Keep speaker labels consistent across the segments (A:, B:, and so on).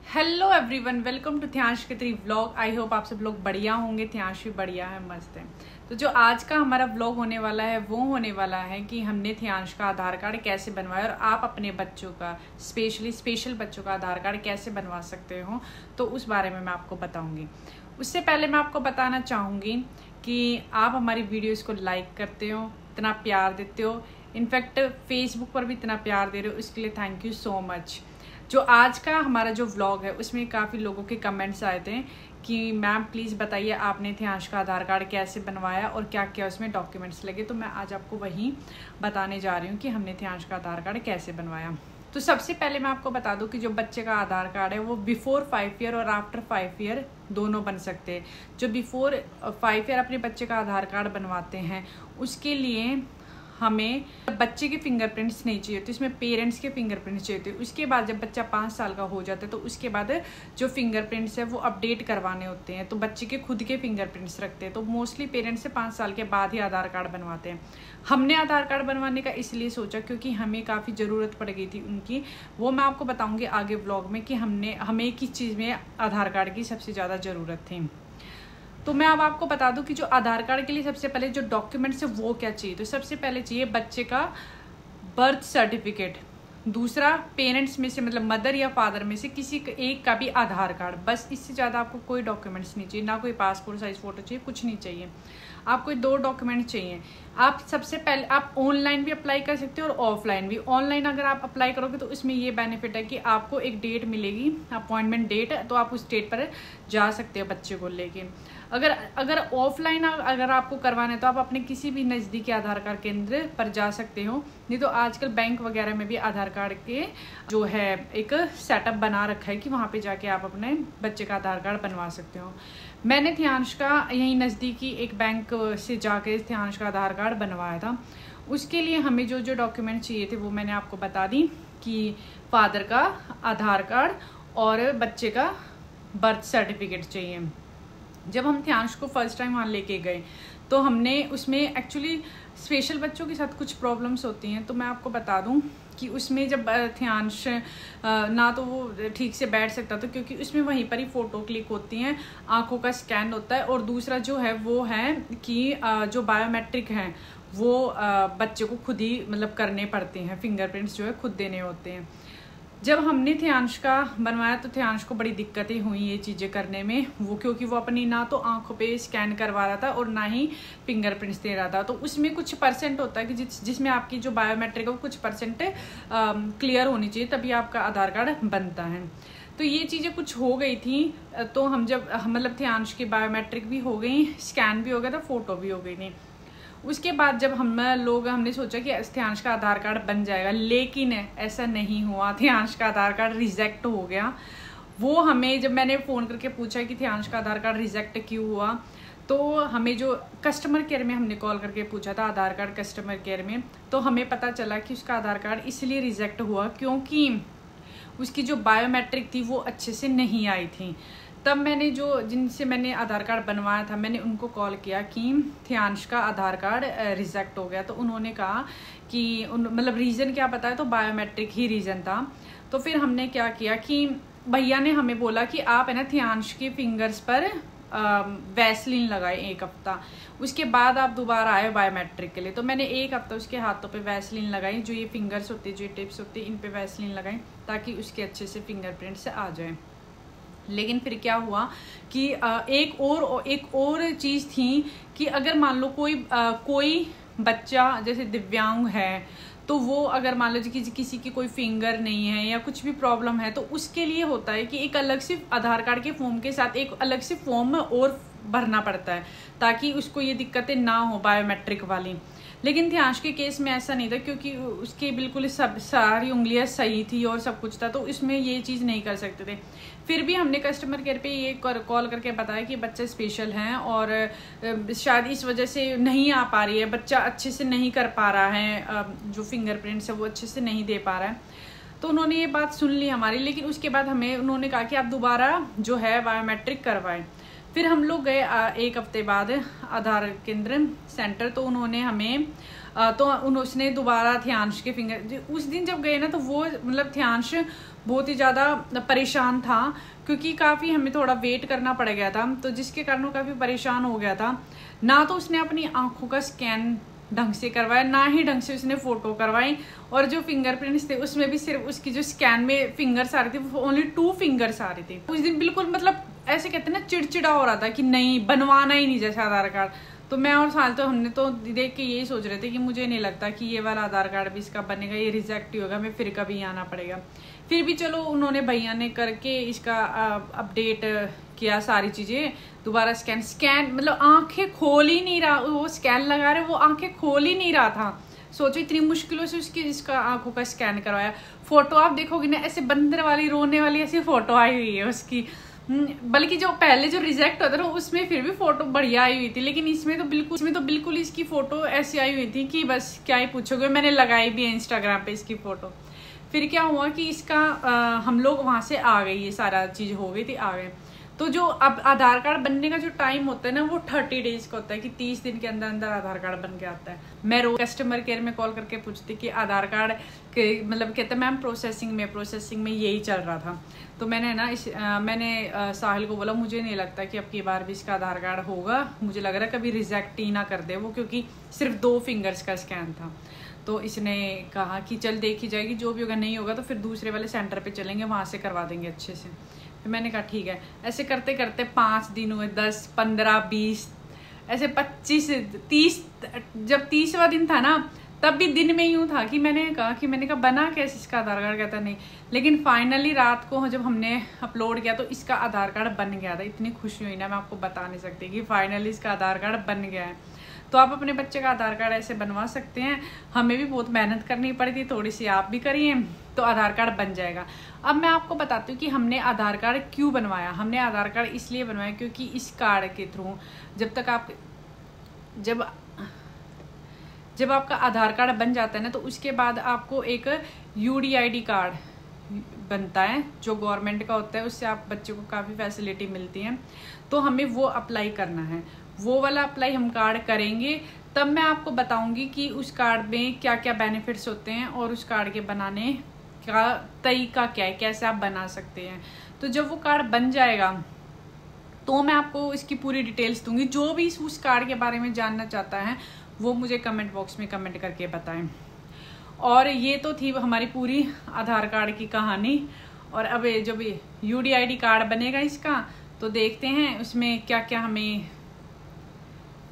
A: Hello everyone, welcome to थियांश केतरी vlog. I hope आप सब लोग बढ़िया होंगे। थियांश भी बढ़िया है, मस्त है। तो जो आज का हमारा व्लॉग होने वाला है वो होने वाला है कि हमने थियांश का आधार कार्ड कैसे बनवाया और आप अपने बच्चों का स्पेशल बच्चों का आधार कार्ड कैसे बनवा सकते हो, तो उस बारे में मैं आपको बताऊंगी। उससे पहले मैं आपको बताना चाहूँगी कि आप हमारी वीडियोज़ को लाइक करते हो, इतना प्यार देते हो, इनफैक्ट फेसबुक पर भी इतना प्यार दे रहे हो, इसके लिए थैंक यू सो मच। जो आज का हमारा जो व्लॉग है उसमें काफ़ी लोगों के कमेंट्स आए थे कि मैम प्लीज़ बताइए आपने थियांश का आधार कार्ड कैसे बनवाया और क्या क्या उसमें डॉक्यूमेंट्स लगे। तो मैं आज आपको वही बताने जा रही हूँ कि हमने थियांश का आधार कार्ड कैसे बनवाया। तो सबसे पहले मैं आपको बता दूं कि जो बच्चे का आधार कार्ड है वो बिफोर 5 ईयर और आफ्टर 5 ईयर दोनों बन सकते हैं। जो बिफोर 5 ईयर अपने बच्चे का आधार कार्ड बनवाते हैं उसके लिए हमें बच्चे के फिंगरप्रिंट्स नहीं चाहिए होते, इसमें पेरेंट्स के फिंगरप्रिंट्स चाहिए होते। उसके बाद जब बच्चा 5 साल का हो जाता है तो उसके बाद जो फिंगरप्रिंट्स है वो अपडेट करवाने होते हैं, तो बच्चे के खुद के फिंगरप्रिंट्स रखते हैं। तो मोस्टली पेरेंट्स से 5 साल के बाद ही आधार कार्ड बनवाते हैं। हमने आधार कार्ड बनवाने का इसलिए सोचा क्योंकि हमें काफ़ी ज़रूरत पड़ गई थी उनकी। वो मैं आपको बताऊँगी आगे व्लॉग में कि हमें किस चीज़ में आधार कार्ड की सबसे ज़्यादा ज़रूरत थी। तो मैं अब आपको बता दूं कि जो आधार कार्ड के लिए सबसे पहले जो डॉक्यूमेंट्स है वो क्या चाहिए। तो सबसे पहले चाहिए बच्चे का बर्थ सर्टिफिकेट, दूसरा पेरेंट्स में से मतलब मदर या फादर में से किसी एक का भी आधार कार्ड। बस इससे ज़्यादा आपको कोई डॉक्यूमेंट्स नहीं चाहिए, ना कोई पासपोर्ट साइज फ़ोटो चाहिए, कुछ नहीं चाहिए। आपको 2 डॉक्यूमेंट चाहिए। आप सबसे पहले आप ऑनलाइन भी अप्लाई कर सकते हो और ऑफलाइन भी। ऑनलाइन अगर आप अप्लाई करोगे तो इसमें ये बेनिफिट है कि आपको एक डेट मिलेगी, अपॉइंटमेंट डेट, तो आप उस डेट पर जा सकते हो बच्चे को लेके। अगर ऑफलाइन अगर आपको करवाना है तो आप अपने किसी भी नज़दीकी आधार कार्ड केंद्र पर जा सकते हो। नहीं तो आजकल बैंक वगैरह में भी आधार कार्ड के जो है एक सेटअप बना रखा है कि वहाँ पे जाके आप अपने बच्चे का आधार कार्ड बनवा सकते हो। मैंने थियांश का यहीं नज़दीकी एक बैंक से जाके थियांश का आधार कार्ड बनवाया था। उसके लिए हमें जो जो डॉक्यूमेंट चाहिए थे वो मैंने आपको बता दी कि फादर का आधार कार्ड और बच्चे का बर्थ सर्टिफिकेट चाहिए। जब हम थियांश को फर्स्ट टाइम वहाँ लेके गए तो हमने उसमें एक्चुअली स्पेशल बच्चों के साथ कुछ प्रॉब्लम्स होती हैं। तो मैं आपको बता दूं कि उसमें जब थियांश ना तो वो ठीक से बैठ सकता था क्योंकि उसमें वहीं पर ही फ़ोटो क्लिक होती हैं, आंखों का स्कैन होता है, और दूसरा जो है वो है कि जो बायोमेट्रिक हैं वो बच्चे को खुद ही मतलब करने पड़ते हैं, फिंगरप्रिंट्स जो है खुद देने होते हैं। जब हमने थियांश का बनवाया तो थियांश को बड़ी दिक्कतें हुई ये चीज़ें करने में, वो क्योंकि वो अपनी ना तो आंखों पे स्कैन करवा रहा था और ना ही फिंगरप्रिंट्स दे रहा था। तो उसमें कुछ परसेंट होता है कि जिसमें आपकी जो बायोमेट्रिक है वो कुछ परसेंट क्लियर होनी चाहिए, तभी आपका आधार कार्ड बनता है। तो ये चीज़ें कुछ हो गई थी। तो हम जब मतलब थियांश की बायोमेट्रिक भी हो गई, स्कैन भी हो गया था, फ़ोटो भी हो गई थी। उसके बाद जब हमने सोचा कि थियांश का आधार कार्ड बन जाएगा, लेकिन ऐसा नहीं हुआ। थियांश का आधार कार्ड रिजेक्ट हो गया। वो हमें जब मैंने फ़ोन करके पूछा कि थियांश का आधार कार्ड रिजेक्ट क्यों हुआ, तो हमें जो कस्टमर केयर में हमने कॉल करके पूछा था, आधार कार्ड कस्टमर केयर में, तो हमें पता चला कि उसका आधार कार्ड इसलिए रिजेक्ट हुआ क्योंकि उसकी जो बायोमेट्रिक थी वो अच्छे से नहीं आई थी। तब मैंने जिनसे मैंने आधार कार्ड बनवाया था मैंने उनको कॉल किया कि थियांश का आधार कार्ड रिजेक्ट हो गया। तो उन्होंने कहा कि मतलब रीज़न क्या बताया, तो बायोमेट्रिक ही रीज़न था। तो फिर हमने क्या किया कि भैया ने हमें बोला कि आप है ना थियांश के फिंगर्स पर वैसलीन लगाए 1 हफ्ता, उसके बाद आप दोबारा आए बायोमेट्रिक के लिए। तो मैंने 1 हफ्ता उसके हाथों पे वैसलीन लगाई, जो ये फिंगर्स होती है, जो ये टिप्स होती है, इन पे वैसलीन लगाई ताकि उसके अच्छे से फिंगरप्रिंट्स आ जाए। लेकिन फिर क्या हुआ कि एक और चीज़ थी कि अगर मान लो कोई बच्चा जैसे दिव्यांग है तो वो अगर मान लो किसी की कोई फिंगर नहीं है या कुछ भी प्रॉब्लम है तो उसके लिए होता है कि एक अलग से आधार कार्ड के फॉर्म के साथ एक अलग से फॉर्म और भरना पड़ता है ताकि उसको ये दिक्कतें ना हो बायोमेट्रिक वाली। लेकिन थियांश के केस में ऐसा नहीं था क्योंकि उसके बिल्कुल सारी उंगलियां सही थी और सब कुछ था, तो इसमें ये चीज़ नहीं कर सकते थे। फिर भी हमने कस्टमर केयर पे ये कॉल करके बताया कि बच्चा स्पेशल है और शायद इस वजह से नहीं आ पा रही है, बच्चा अच्छे से नहीं कर पा रहा है, जो फिंगरप्रिंट्स है वो अच्छे से नहीं दे पा रहा है। तो उन्होंने ये बात सुन ली हमारी, लेकिन उसके बाद उन्होंने कहा कि आप दोबारा जो है बायोमेट्रिक करवाएं। फिर हम लोग गए 1 हफ्ते बाद आधार केंद्र सेंटर, तो उन्होंने हमें तो उसने दोबारा ध्यांश के फिंगर, उस दिन जब गए ना तो वो मतलब ध्यांश बहुत ही ज़्यादा परेशान था, क्योंकि काफ़ी हमें थोड़ा वेट करना पड़ गया था, तो जिसके कारण वो काफ़ी परेशान हो गया था। ना तो उसने अपनी आंखों का स्कैन ढंग से करवाया, ना ही ढंग से उसने फोटो करवाई, और जो फिंगरप्रिंट्स थे उसमें भी सिर्फ उसकी जो स्कैन में फिंगर्स आ रहे थे वो ओनली 2 फिंगर्स आ रहे थे। उस दिन बिल्कुल मतलब ऐसे कहते हैं ना, चिड़चिड़ा हो रहा था कि नहीं बनवाना ही नहीं जैसा आधार कार्ड। तो मैं और साल तो हमने तो देख के यही सोच रहे थे कि मुझे नहीं लगता कि ये वाला आधार कार्ड भी इसका बनेगा, ये रिजेक्ट ही होगा, हमें फिर कभी आना पड़ेगा। फिर भी चलो उन्होंने भैया ने करके इसका अपडेट किया, सारी चीज़ें दोबारा स्कैन मतलब आंखें खोल ही नहीं रहा, वो स्कैन लगा रहे वो आंखें खोल ही नहीं रहा था। सोचो इतनी मुश्किलों से उसकी इसका आंखों का स्कैन करवाया। फोटो आप देखोगे ना, ऐसे बंदर वाली रोने वाली ऐसी फोटो आई हुई है उसकी, बल्कि जो पहले जो रिजेक्ट होता था उसमें फिर भी फोटो बढ़िया आई हुई थी, लेकिन इसमें तो बिल्कुल इसकी फोटो ऐसी आई हुई थी कि बस क्या ही पूछोगे। मैंने लगाई भी है इंस्टाग्राम पे इसकी फोटो। फिर क्या हुआ कि इसका हम लोग वहां से आ गए, ये सारा चीज हो गई थी, आ गए। तो जो अब आधार कार्ड बनने का जो टाइम होता है ना वो 30 डेज का होता है, कि 30 दिन के अंदर अंदर आधार कार्ड बन के आता है। मैं रोज कस्टमर केयर में कॉल करके पूछती कि आधार कार्ड के मतलब कहते मैम प्रोसेसिंग में यही चल रहा था। तो मैंने ना मैंने साहिल को बोला मुझे नहीं लगता कि अब की बार भी इसका आधार कार्ड होगा, मुझे लग रहा है कभी रिजेक्ट ही ना कर दे वो, क्योंकि सिर्फ 2 फिंगर्स का स्कैन था। तो इसने कहा कि चल देखी जाएगी, जो भी होगा, नहीं होगा तो फिर दूसरे वाले सेंटर पे चलेंगे, वहां से करवा देंगे अच्छे से। फिर मैंने कहा ठीक है। ऐसे करते करते 5 दिन हुए, 10, 15, 20, ऐसे 25, 30। जब 30वां दिन था ना तब भी दिन में यूं था कि मैंने कहा बना कैसे इसका आधार कार्ड, कहता नहीं। लेकिन फाइनली रात को जब हमने अपलोड किया तो इसका आधार कार्ड बन गया था। इतनी खुशी हुई ना, मैं आपको बता नहीं सकती कि फाइनली इसका आधार कार्ड बन गया है। तो आप अपने बच्चे का आधार कार्ड ऐसे बनवा सकते हैं। हमें भी बहुत मेहनत करनी पड़ी थी, थोड़ी सी आप भी करिए तो आधार कार्ड बन जाएगा। अब मैं आपको बताती हूँ कि हमने आधार कार्ड क्यों बनवाया। हमने आधार कार्ड इसलिए बनवाया क्योंकि इस कार्ड के थ्रू जब आपका आधार कार्ड बन जाता है ना तो उसके बाद आपको एक UDID कार्ड बनता है जो गवर्नमेंट का होता है, उससे आप बच्चे को काफ़ी फैसिलिटी मिलती है। तो हमें वो अप्लाई करना है, वो वाला अप्लाई हम कार्ड करेंगे, तब मैं आपको बताऊंगी कि उस कार्ड में क्या क्या बेनिफिट्स होते हैं और उस कार्ड के बनाने का तरीका क्या है, कैसे आप बना सकते हैं। तो जब वो कार्ड बन जाएगा तो मैं आपको इसकी पूरी डिटेल्स दूंगी। जो भी उस कार्ड के बारे में जानना चाहता है वो मुझे कमेंट बॉक्स में कमेंट करके बताएं। और ये तो थी हमारी पूरी आधार कार्ड की कहानी। और अब जब UDID कार्ड बनेगा इसका तो देखते हैं उसमें क्या क्या हमें,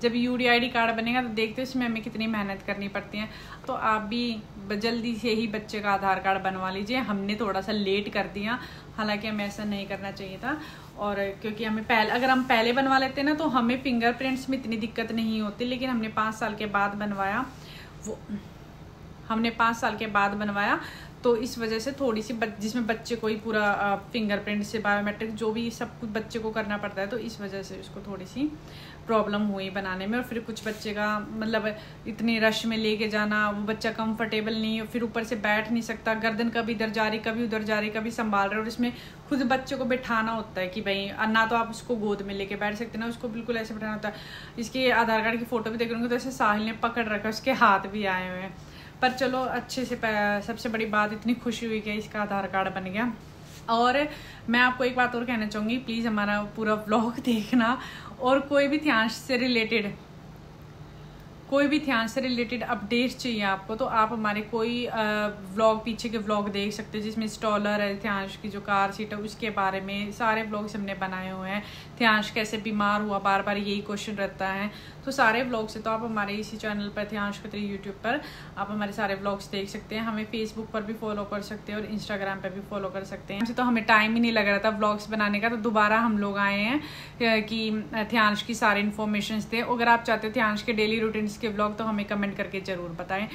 A: जब UDID कार्ड बनेगा तो देखते हैं उसमें हमें कितनी मेहनत करनी पड़ती है। तो आप भी जल्दी से ही बच्चे का आधार कार्ड बनवा लीजिए। हमने थोड़ा सा लेट कर दिया, हालांकि हमें ऐसा नहीं करना चाहिए था। और क्योंकि अगर हम पहले बनवा लेते ना तो हमें फिंगरप्रिंट्स में इतनी दिक्कत नहीं होती, लेकिन हमने 5 साल के बाद बनवाया तो इस वजह से थोड़ी सी जिसमें बच्चे को ही पूरा फिंगरप्रिंट से बायोमेट्रिक जो भी सब कुछ बच्चे को करना पड़ता है, तो इस वजह से उसको थोड़ी सी प्रॉब्लम हुई बनाने में। और फिर कुछ बच्चे का मतलब इतने रश में लेके जाना, वो बच्चा कंफर्टेबल नहीं है, फिर ऊपर से बैठ नहीं सकता, गर्दन कभी इधर जा रही कभी उधर जा रही, कभी संभाल रहे, और इसमें खुद बच्चे को बैठाना होता है कि भाई ना तो आप उसको गोद में लेके बैठ सकते ना, उसको बिल्कुल ऐसे बैठाना होता है। इसके आधार कार्ड की फोटो भी देख रहे होंगे तो ऐसे साहिल ने पकड़ रखा, उसके हाथ भी आए हुए हैं। पर चलो अच्छे से, सबसे बड़ी बात इतनी खुशी हुई कि इसका आधार कार्ड बन गया। और मैं आपको एक बात और कहना चाहूँगी, प्लीज़ हमारा पूरा व्लॉग देखना, और कोई भी ध्यान से रिलेटेड अपडेट चाहिए आपको तो आप हमारे कोई व्लॉग, पीछे के व्लॉग देख सकते हैं जिसमें स्टॉलर है, ध्यांश की जो कार सीट है उसके बारे में सारे व्लॉग्स हमने बनाए हुए हैं। ध्यांश कैसे बीमार हुआ, बार बार यही क्वेश्चन रहता है, तो सारे व्लॉग्स है। तो आप हमारे इसी चैनल पर ध्यांश खत्री यूट्यूब पर आप हमारे सारे व्लॉग्स देख सकते हैं। हमें फेसबुक पर भी फॉलो कर सकते हैं और इंस्टाग्राम पर भी फॉलो कर सकते हैं। तो हमें टाइम ही नहीं लग रहा था व्लॉग्स बनाने का, तो दोबारा हम लोग आए हैं कि ध्यांश की सारे इन्फॉर्मेशन थे। अगर आप चाहते हो ध्यांश के डेली रूटीन के व्लॉग तो हमें कमेंट करके जरूर बताएं।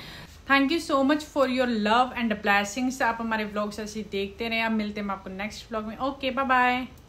A: Thank you so much for your love and blessings. आप हमारे व्लॉग्स ऐसे देखते रहे। आप मिलते हैं आपको नेक्स्ट व्लॉग में। Okay, bye bye.